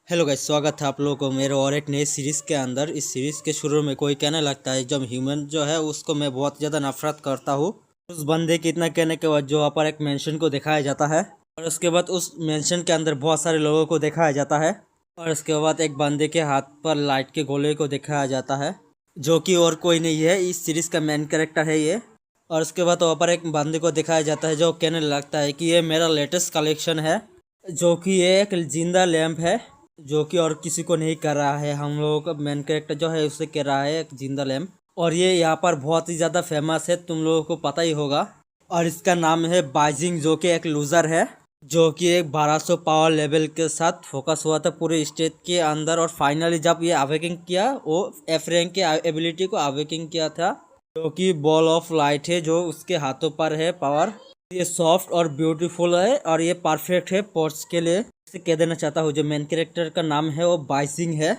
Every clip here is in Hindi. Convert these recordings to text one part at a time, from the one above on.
हेलो गाइस, स्वागत है आप लोगों को मेरे और एक नई सीरीज़ के अंदर। इस सीरीज़ के शुरू में कोई कहने लगता है जब ह्यूमन जो है उसको मैं बहुत ज़्यादा नफरत करता हूँ। उस बंदे के इतना कहने के बाद जो वहाँ पर एक मेंशन को दिखाया जाता है और उसके बाद उस मेंशन के अंदर बहुत सारे लोगों को दिखाया जाता है और उसके बाद एक बंदे के हाथ पर लाइट के गोले को दिखाया जाता है जो कि और कोई नहीं है, इस सीरीज़ का मेन कैरेक्टर है ये। और उसके बाद वहाँ पर एक बंदे को दिखाया जाता है जो कहने लगता है कि ये मेरा लेटेस्ट कलेक्शन है, जो कि ये एक जिंदा लैंप है जो कि और किसी को नहीं कर रहा है। हम लोगों का मेन कैरेक्टर जो है उसे कह रहा है एक जिंदा लैंप, और ये यहाँ पर बहुत ही ज़्यादा फेमस है, तुम लोगों को पता ही होगा। और इसका नाम है बाइजिंग, जो कि एक लूज़र है जो कि एक 1200 पावर लेवल के साथ फोकस हुआ था पूरे स्टेज के अंदर। और फाइनली जब ये अवेकिंग किया, वो एफ रैंक के एबिलिटी को अवेकिंग किया था, जो कि बॉल ऑफ लाइट है जो उसके हाथों पर है पावर। ये सॉफ्ट और ब्यूटीफुल है और ये परफेक्ट है पोर्ट्स के लिए। इसे कह देना चाहता हूँ जो मेन कैरेक्टर का नाम है वो बाइजिंग है,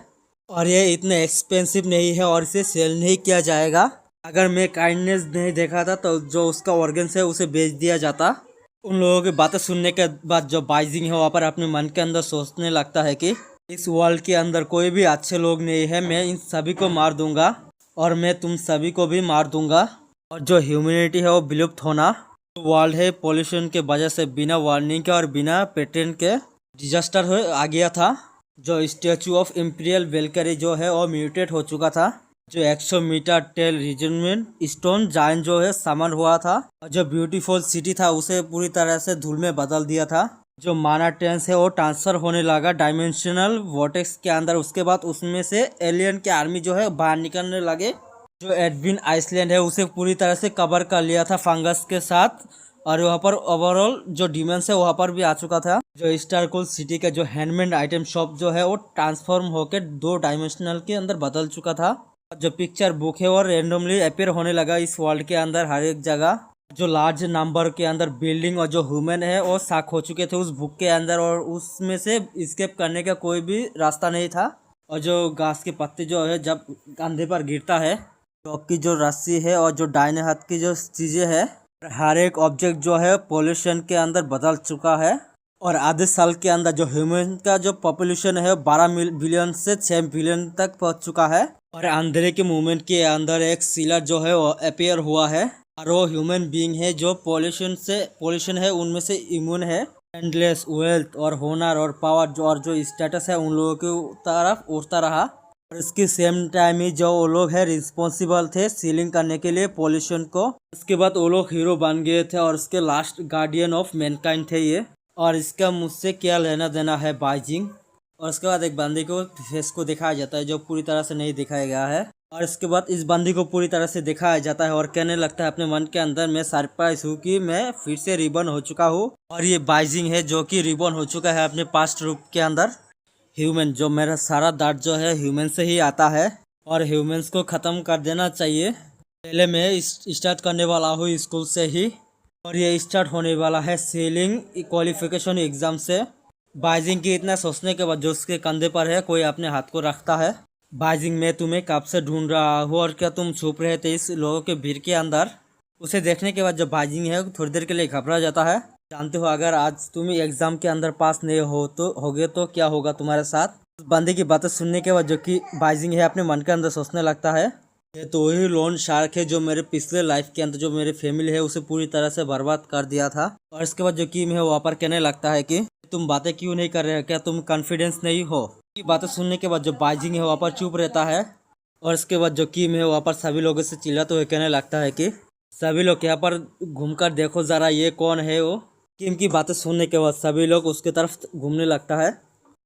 और ये इतने एक्सपेंसिव नहीं है और इसे सेल नहीं किया जाएगा। अगर मैं काइंडनेस नहीं देखा था तो जो उसका ऑर्गन्स है उसे बेच दिया जाता। उन लोगों की बातें सुनने के बाद जो बाइजिंग है वहाँ पर अपने मन के अंदर सोचने लगता है कि इस वर्ल्ड के अंदर कोई भी अच्छे लोग नहीं है, मैं इन सभी को मार दूंगा और मैं तुम सभी को भी मार दूंगा। और जो ह्यूमैनिटी है वो विलुप्त होना वर्ल्ड है पोल्यूशन के वजह से बिना वार्निंग के और बिना पेटेंट के डिजास्टर हो आ गया था। जो स्टैचू ऑफ इम्पीरियल वेलकरी जो है वो म्यूटेट हो चुका था। जो 100 metre tail region stone giant जो है समन हुआ था, और जो ब्यूटीफुल सिटी था उसे पूरी तरह से धूल में बदल दिया था। जो माना टेंस है वो ट्रांसफर होने लगा डायमेंशनल वॉर्टेक्स के अंदर। उसके बाद उसमें से एलियन के आर्मी जो है बाहर निकलने लगे। जो एडविन आइसलैंड है उसे पूरी तरह से कवर कर लिया था फंगस के साथ, और वहाँ पर ओवरऑल जो डिमेंस है वहाँ पर भी आ चुका था। जो स्टारकोल सिटी का जो हैंडमेड आइटम शॉप जो है वो ट्रांसफॉर्म होकर 2 डायमेंशनल के अंदर बदल चुका था। जो पिक्चर बुक है वो रेंडमली अपेयर होने लगा इस वर्ल्ड के अंदर हर एक जगह। जो लार्ज नंबर के अंदर बिल्डिंग और जो ह्यूमन है वो साक हो चुके थे उस बुक के अंदर, और उसमें से स्केप करने का कोई भी रास्ता नहीं था। और जो घास के पत्ते जो है जब कंधे पर गिरता है, डॉग की जो रस्सी है और जो दाहिने हाथ की जो चीजें है, हर एक ऑब्जेक्ट जो है पॉल्यूशन के अंदर बदल चुका है। और आधे साल के अंदर जो ह्यूमन का जो पॉपुलेशन है 12 बिलियन से 6 बिलियन तक पहुंच चुका है। और अंधेरे के मूवमेंट के अंदर एक सीलर जो है वो अपेयर हुआ है, और वो ह्यूमन बीइंग है जो पॉल्यूशन है उनमें से इम्यून है। एंडलेस वेल्थ और होनर और पावर और जो स्टेटस है उन लोगों की तरफ उड़ता रहा। और इसके सेम टाइम ही जो वो लोग है रिस्पॉन्सिबल थे सीलिंग करने के लिए पॉल्यूशन को। उसके बाद वो लोग हीरो बन गए थे और उसके लास्ट गार्डियन ऑफ मैनकाइंड थे ये। और इसका मुझसे क्या लेना देना है बाइजिंग। और उसके बाद एक बंदी को फेस को दिखाया जाता है जो पूरी तरह से नहीं दिखाया गया है, और इसके बाद इस बंदी को पूरी तरह से दिखाया जाता है और कहने लगता है अपने मन के अंदर, मैं सरप्राइज हूँ कि मैं फिर से रिबन हो चुका हूँ। और ये बाइजिंग है जो कि रिबन हो चुका है अपने पास्ट रूप के अंदर। ह्यूमन, जो मेरा सारा दर्द जो है ह्यूमन से ही आता है और ह्यूमंस को ख़त्म कर देना चाहिए। पहले मैं स्टार्ट करने वाला हूँ स्कूल से ही, और ये स्टार्ट होने वाला है सेलिंग क्वालिफिकेशन एग्ज़ाम से। बाइजिंग की इतना सोचने के बाद जो उसके कंधे पर है कोई अपने हाथ को रखता है। बाइजिंग, मैं तुम्हें कब से ढूंढ रहा हूँ और क्या तुम छुप रहे थे इस लोगों के भीड़ के अंदर। उसे देखने के बाद जो बाइजिंग है थोड़ी देर के लिए घबरा जाता है। जानते हो अगर आज तुम एग्जाम के अंदर पास नहीं होगे तो क्या होगा तुम्हारे साथ। उस बंदे की बातें सुनने के बाद जो कि बाइजिंग है अपने मन के अंदर सोचने लगता है, ये तो वही लोन शार्क है जो मेरे पिछले लाइफ के अंदर जो मेरे फैमिली है उसे पूरी तरह से बर्बाद कर दिया था। और इसके बाद जो किम है वहाँ पर कहने लगता है कि तुम बातें क्यों नहीं कर रहे हो, क्या तुम कॉन्फिडेंस नहीं हो। की बातें सुनने के बाद जो बाइजिंग है वहाँ पर चुप रहता है। और इसके बाद जो किम है वहाँ पर सभी लोगों से चिल्लाते हुए कहने लगता है कि सभी लोग यहाँ पर घूमकर देखो जरा ये कौन है वो। किम की बातें सुनने के बाद सभी लोग उसके तरफ घूमने लगता है,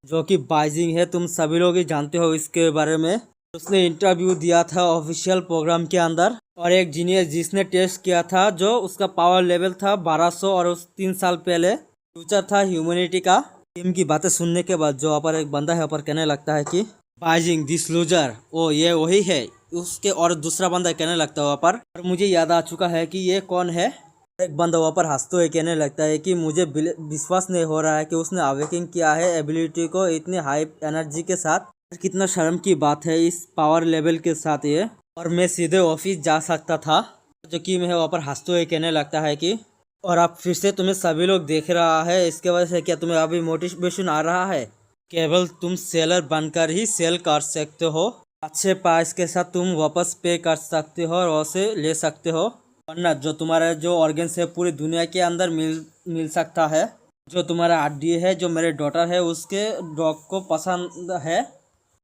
जो कि बाइजिंग है तुम सभी लोग ही जानते हो इसके बारे में। उसने इंटरव्यू दिया था ऑफिशियल प्रोग्राम के अंदर, और एक जीनियस जिसने टेस्ट किया था जो उसका पावर लेवल था 1200, और उस 3 साल पहले फ्यूचर था ह्यूमैनिटी का। किम की बातें सुनने के बाद जो वहाँ पर एक बंदा है वहाँ पर कहने लगता है कि बाइजिंग दिस लूजर, ओ ये वही है उसके। और दूसरा बंदा कहने लगता है वहाँ पर, और मुझे याद आ चुका है कि ये कौन है। एक बंदा वहाँ पर हंसते हुए कहने लगता है कि मुझे विश्वास नहीं हो रहा है कि उसने अवेकिंग किया है एबिलिटी को इतनी हाई एनर्जी के साथ। कितना शर्म की बात है इस पावर लेवल के साथ ये, और मैं सीधे ऑफिस जा सकता था। जो कि मैं वहाँ पर हंसते हुए कहने लगता है कि और अब फिर से तुम्हें सभी लोग देख रहा है, इसके वजह से क्या तुम्हें अभी मोटिवेशन आ रहा है केवल तुम सेलर बनकर ही सेल कर सकते हो। अच्छे प्राइस के साथ तुम वापस पे कर सकते हो और उसे ले सकते हो, वरना जो तुम्हारा जो ऑर्गन्स है पूरी दुनिया के अंदर मिल सकता है। जो तुम्हारा हड्डी है, जो मेरे डॉटर है उसके डॉग को पसंद है।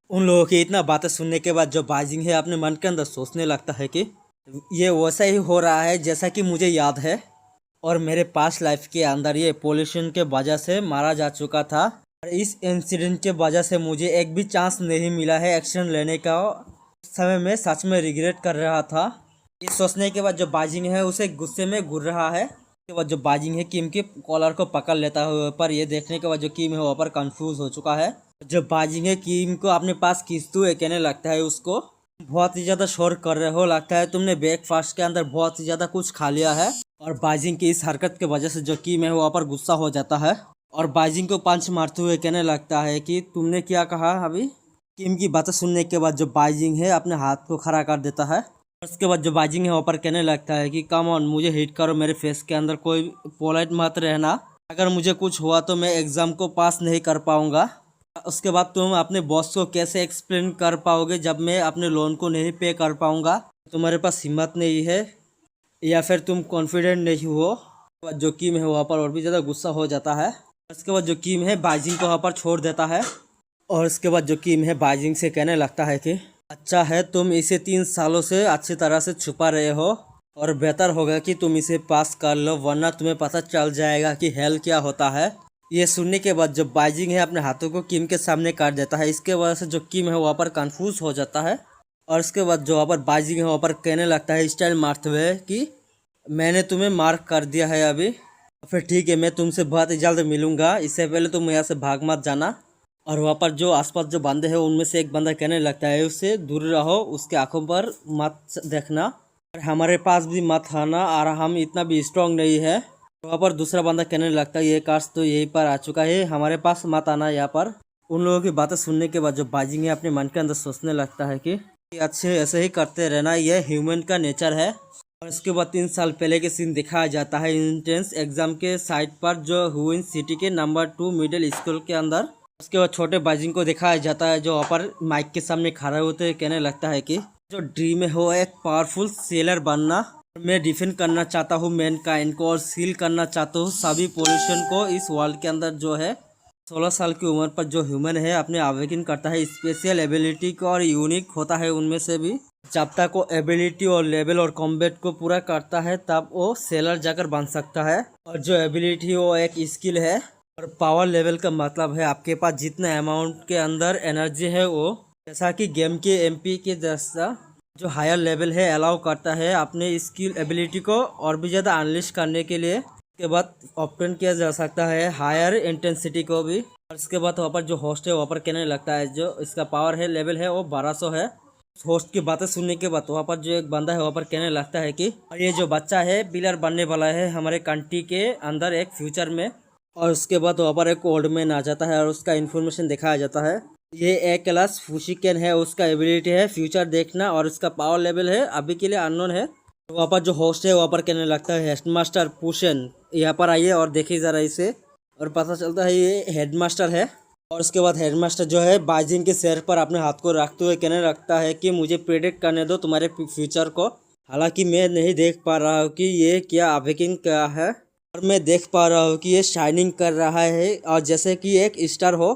उन लोगों की इतना बातें सुनने के बाद जो बाजिंग है अपने मन के अंदर सोचने लगता है कि ये वैसा ही हो रहा है जैसा कि मुझे याद है, और मेरे पास्ट लाइफ के अंदर ये पोल्यूशन के वजह से मारा जा चुका था। और इस इंसिडेंट के वजह से मुझे एक भी चांस नहीं मिला है एक्शन लेने का। उस समय मैं सच में रिग्रेट कर रहा था। ये सोचने के बाद जो बाजिंग है उसे गुस्से में घूर रहा है। उसके बाद जो बाजिंग है किम के कॉलर को पकड़ लेता है, पर ये देखने के बाद जो किम है वहाँ पर कंफ्यूज हो चुका है। जो बाजिंग है किम को अपने पास खींचते हुए कहने लगता है उसको, बहुत ही ज़्यादा शोर कर रहे हो, लगता है तुमने ब्रेकफास्ट के अंदर बहुत ही ज़्यादा कुछ खा लिया है। और बाजिंग की इस हरकत की वजह से जो किम है वहाँ पर गुस्सा हो जाता है और बाजिंग को पंच मारते हुए कहने लगता है कि तुमने क्या कहा अभी। किम की बातें सुनने के बाद जो बाजिंग है अपने हाथ को खड़ा कर देता है। उसके बाद जो बाजिंग है वहाँ पर कहने लगता है कि कम ऑन, मुझे हिट करो, मेरे फेस के अंदर कोई पोलाइट मत रहना। अगर मुझे कुछ हुआ तो मैं एग्ज़ाम को पास नहीं कर पाऊँगा। उसके बाद तुम अपने बॉस को कैसे एक्सप्लेन कर पाओगे जब मैं अपने लोन को नहीं पे कर पाऊँगा। तुम्हारे पास हिम्मत नहीं है या फिर तुम कॉन्फिडेंट नहीं हो। उसके बाद जो किम है वहाँ पर और भी ज़्यादा गुस्सा हो जाता है। उसके बाद जो किम है बाजिंग को वहाँ पर छोड़ देता है। और उसके बाद जो किम है बाजिंग से कहने लगता है कि अच्छा है तुम इसे 3 सालों से अच्छी तरह से छुपा रहे हो, और बेहतर होगा कि तुम इसे पास कर लो, वरना तुम्हें पता चल जाएगा कि हेल क्या होता है। ये सुनने के बाद जो बाजिंग है अपने हाथों को किम के सामने काट देता है। इसके वजह से जो किम है वहाँ पर कंफ्यूज हो जाता है। और उसके बाद जो वहाँ पर बाजिंग है वहाँ पर कहने लगता है स्टाइल मारते हुए कि मैंने तुम्हें मार्क कर दिया है अभी, फिर ठीक है मैं तुमसे बहुत ही जल्द मिलूंगा, इससे पहले तुम यहाँ से भाग मत जाना। और वहाँ पर जो आसपास जो बंदे हैं उनमें से एक बंदा कहने लगता है उससे दूर रहो, उसके आंखों पर मत देखना और हमारे पास भी मत आना, और हम इतना भी स्ट्रांग नहीं है। वहाँ पर दूसरा बंदा कहने लगता है ये कार्स तो यहीं पर आ चुका है, हमारे पास मत आना यहाँ पर। उन लोगों की बातें सुनने के बाद जो बाजिंग है अपने मन के अंदर सोचने लगता है कि अच्छे ऐसे ही करते रहना, यह ह्यूमन का नेचर है। और इसके बाद 3 साल पहले के सीन दिखाया जाता है एंट्रेंस एग्जाम के साइट पर जो हुइन सिटी के नंबर 2 मिडिल स्कूल के अंदर। उसके बाद छोटे बाजिंग को दिखाया जाता है जो वहाँ पर माइक के सामने खड़ा होते हुए कहने लगता है कि जो ड्रीम है वो एक पावरफुल सेलर बनना। मैं डिफेंड करना चाहता हूँ मैनकाइंड को, और सील करना चाहता हूँ सभी पोल्यूशन को इस वर्ल्ड के अंदर। जो है 16 साल की उम्र पर जो ह्यूमन है अपने अवेकिन करता है स्पेशल एबिलिटी को, और यूनिक होता है उनमें से भी। जब तक वो एबिलिटी और लेवल और कॉम्बैट को पूरा करता है तब वो सेलर जाकर बन सकता है। और जो एबिलिटी वो एक स्किल है, और पावर लेवल का मतलब है आपके पास जितना अमाउंट के अंदर एनर्जी है वो, जैसा कि गेम के एमपी के जैसा जो हायर लेवल है अलाउ करता है अपने स्किल एबिलिटी को और भी ज़्यादा अनलिश करने के लिए। उसके बाद ऑप्शन किया जा सकता है हायर इंटेंसिटी को भी। और इसके बाद वहाँ पर जो होस्ट है वहाँ पर कहने लगता है जो इसका पावर है लेवल है वो 1200 है। होस्ट की बातें सुनने के बाद वहाँ पर जो एक बंदा है वहाँ पर कहने लगता है कि और ये जो बच्चा है पिलर बनने वाला है हमारे कंट्री के अंदर एक फ्यूचर में। और उसके बाद वहाँ पर एक ओल्ड मैन आ जाता है और उसका इन्फॉर्मेशन दिखाया जाता है। ये एक क्लास फुशिकेन है, उसका एबिलिटी है फ्यूचर देखना, और उसका पावर लेवल है अभी के लिए अननोन है। वहाँ पर जो होस्ट है वहाँ पर कहने लगता है हेडमास्टर पुशन यहाँ पर आइए और देखिए ज़रा इसे, और पता चलता है ये हेडमास्टर है। और उसके बाद हेडमास्टर जो है बाजिंग के सिर पर अपने हाथ को रखते हुए कहने लगता है कि मुझे प्रेडिक्ट करने दो तुम्हारे फ्यूचर को। हालांकि मैं नहीं देख पा रहा हूँ कि ये क्या अवेकिन क्या है, और मैं देख पा रहा हूँ कि ये शाइनिंग कर रहा है और जैसे कि एक स्टार हो।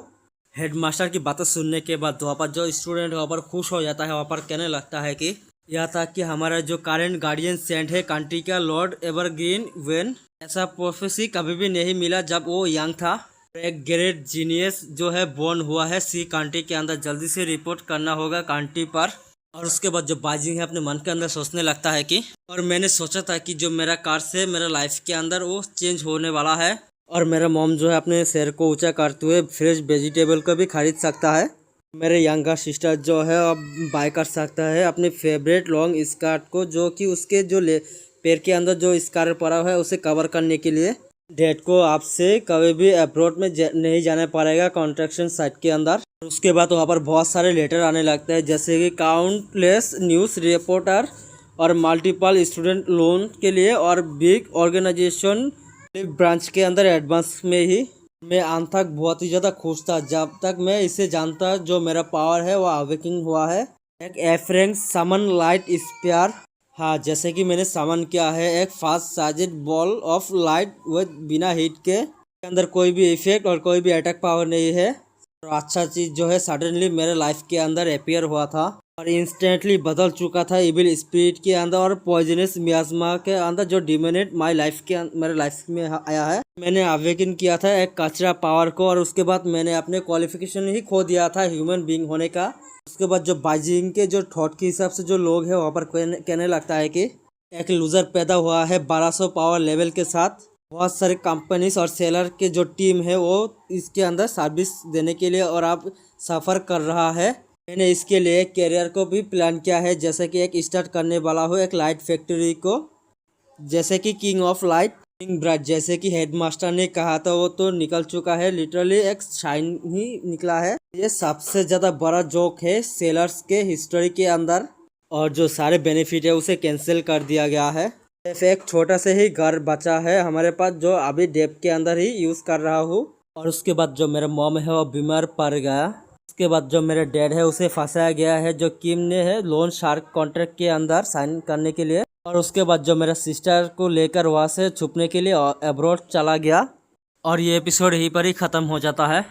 हेडमास्टर की बातें सुनने के बाद वहाँ पर जो स्टूडेंट वहाँ पर खुश हो जाता है, वहाँ पर कहने लगता है कि यह था कि हमारा जो करेंट गार्डियन सेंट है कंट्री का लॉर्ड एवरग्रीन वेन, ऐसा प्रोफेसी कभी भी नहीं मिला जब वो यंग था। एक ग्रेट जीनियस जो है बोर्न हुआ है सी कंट्री के अंदर, जल्दी से रिपोर्ट करना होगा कंट्री पर। और उसके बाद जो बाजिंग है अपने मन के अंदर सोचने लगता है कि और मैंने सोचा था कि जो मेरा कार से मेरा लाइफ के अंदर वो चेंज होने वाला है, और मेरा मॉम जो है अपने सिर को ऊंचा करते हुए फ्रेश वेजिटेबल को भी खरीद सकता है। मेरे यंगर सिस्टर जो है अब बाय कर सकता है अपने फेवरेट लॉन्ग स्कर्ट को, जो कि उसके जो पैर के अंदर जो स्कार पड़ा हुआ है उसे कवर करने के लिए। डैड को आपसे कभी भी अब्रॉड में नहीं जाना पड़ेगा कॉन्ट्रैक्शन साइट के अंदर। उसके बाद वहाँ पर बहुत सारे लेटर आने लगते हैं जैसे कि काउंटलेस न्यूज़ रिपोर्टर और मल्टीपल स्टूडेंट लोन के लिए, और बिग ऑर्गेनाइजेशन ब्रांच के अंदर एडवांस में ही मैं अंत तक बहुत ही ज़्यादा खुश था जब तक मैं इसे जानता जो मेरा पावर है वो अवेकिंग हुआ है। एक एफरेंग समन लाइट स्पेयर। हाँ, जैसे कि मैंने समन किया है एक fast charged ball of light वो बिना हीट के अंदर कोई भी इफेक्ट और कोई भी अटैक पावर नहीं है। और अच्छा चीज़ जो है सडनली मेरे लाइफ के अंदर अपियर हुआ था और इंस्टेंटली बदल चुका था इविल स्पिरिट के अंदर और पॉइजनस मियाज़मा के अंदर जो डिमिनेट माय लाइफ के मेरे लाइफ में आया है। मैंने अवेकन किया था एक कचरा पावर को और उसके बाद मैंने अपने क्वालिफिकेशन ही खो दिया था ह्यूमन बीइंग होने का। उसके बाद जो बाइजिंग के जो थॉट के हिसाब से जो लोग हैं वहाँ पर कहने लगता है कि एक लूजर पैदा हुआ है 1200 पावर लेवल के साथ। बहुत सारे कंपनीज और सेलर के जो टीम है वो इसके अंदर सर्विस देने के लिए और आप सफ़र कर रहा है। मैंने इसके लिए एक कैरियर को भी प्लान किया है जैसे कि एक स्टार्ट करने वाला हो एक लाइट फैक्ट्री को, जैसे कि king of light king bright जैसे कि हेडमास्टर ने कहा था वो तो निकल चुका है, लिटरली एक शाइन ही निकला है। ये सबसे ज़्यादा बड़ा जोक है सेलर्स के हिस्ट्री के अंदर और जो सारे बेनिफिट है उसे कैंसिल कर दिया गया है। सिर्फ एक छोटा से ही घर बचा है हमारे पास जो अभी डेप के अंदर ही यूज़ कर रहा हूँ। और उसके बाद जो मेरा मॉम है वो बीमार पड़ गया। उसके बाद जो मेरा डैड है उसे फंसाया गया है जो किम ने है लोन शार्क कॉन्ट्रैक्ट के अंदर साइन करने के लिए। और उसके बाद जो मेरा सिस्टर को लेकर वहाँ से छुपने के लिए अब्रॉड चला गया और ये एपिसोड यहीं पर ही ख़त्म हो जाता है।